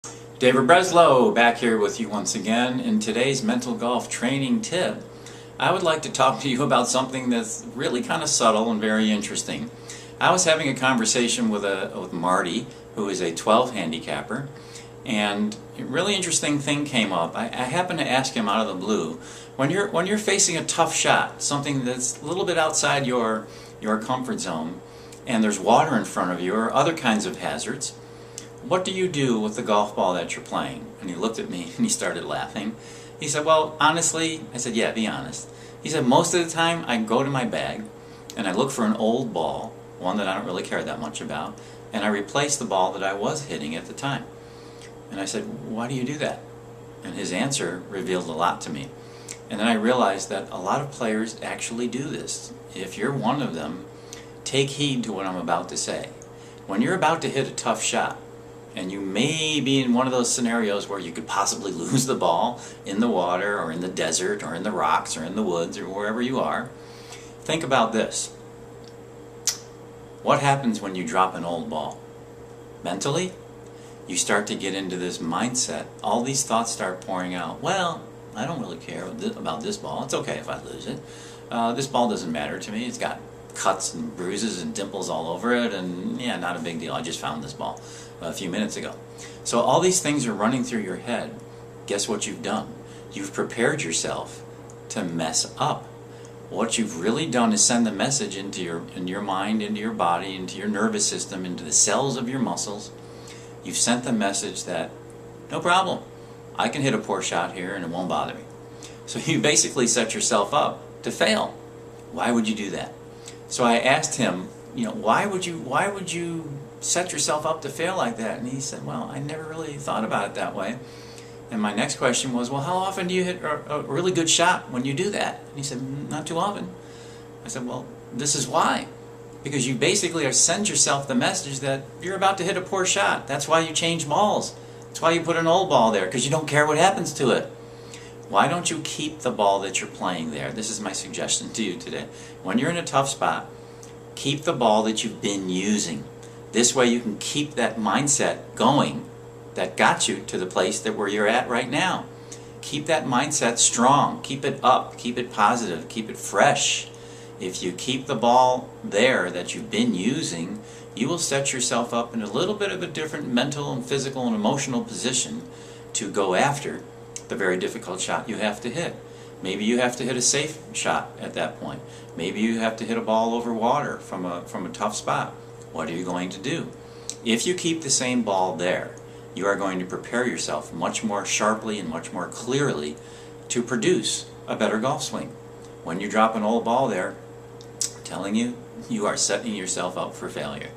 David Breslow back here with you once again. In today's mental golf training tip, I would like to talk to you about something that's really kind of subtle and very interesting. I was having a conversation with Marty, who is a 12 handicapper, and a really interesting thing came up. I happened to ask him out of the blue, when you're facing a tough shot, something that's a little bit outside your comfort zone, and there's water in front of you or other kinds of hazards, what do you do with the golf ball that you're playing? And he looked at me and he started laughing. He said, well, honestly, I said, yeah, be honest. He said, most of the time I go to my bag and I look for an old ball, one that I don't really care that much about, and I replace the ball that I was hitting at the time. And I said, why do you do that? And his answer revealed a lot to me. And then I realized that a lot of players actually do this. If you're one of them, take heed to what I'm about to say. When you're about to hit a tough shot, and you may be in one of those scenarios where you could possibly lose the ball in the water or in the desert or in the rocks or in the woods or wherever you are, think about this. What happens when you drop an old ball? Mentally, you start to get into this mindset. All these thoughts start pouring out. Well, I don't really care about this ball. It's okay if I lose it. This ball doesn't matter to me. It's got cuts and bruises and dimples all over it, and yeah, not a big deal. I just found this ball a few minutes ago. So all these things are running through your head. Guess what you've done? You've prepared yourself to mess up. What you've really done is send the message into your mind, into your body, into your nervous system, into the cells of your muscles. You've sent the message that no problem, I can hit a poor shot here and it won't bother me. So you basically set yourself up to fail. Why would you do that? So I asked him, why would you set yourself up to fail like that? And he said, well, I never really thought about it that way. And my next question was, well, how often do you hit a really good shot when you do that? And he said, not too often. I said, well, this is why. Because you basically send yourself the message that you're about to hit a poor shot. That's why you change balls. That's why you put an old ball there, because you don't care what happens to it. Why don't you keep the ball that you're playing there? This is my suggestion to you today. When you're in a tough spot, keep the ball that you've been using. This way you can keep that mindset going that got you to the place where you're at right now. Keep that mindset strong. Keep it up. Keep it positive. Keep it fresh. If you keep the ball there that you've been using, you will set yourself up in a little bit of a different mental and physical and emotional position to go after the very difficult shot you have to hit. Maybe you have to hit a safe shot at that point. Maybe you have to hit a ball over water from a tough spot. What are you going to do? If you keep the same ball there, you are going to prepare yourself much more sharply and much more clearly to produce a better golf swing. When you drop an old ball there, I'm telling you, you are setting yourself up for failure.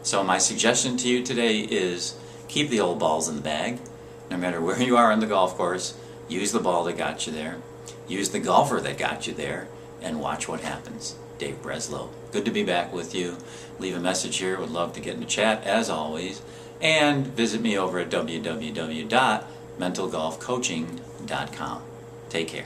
So my suggestion to you today is keep the old balls in the bag. No matter where you are on the golf course, use the ball that got you there. Use the golfer that got you there, and watch what happens. Dave Breslow. Good to be back with you. Leave a message here. Would love to get in the chat, as always. And visit me over at www.mentalgolfcoaching.com. Take care.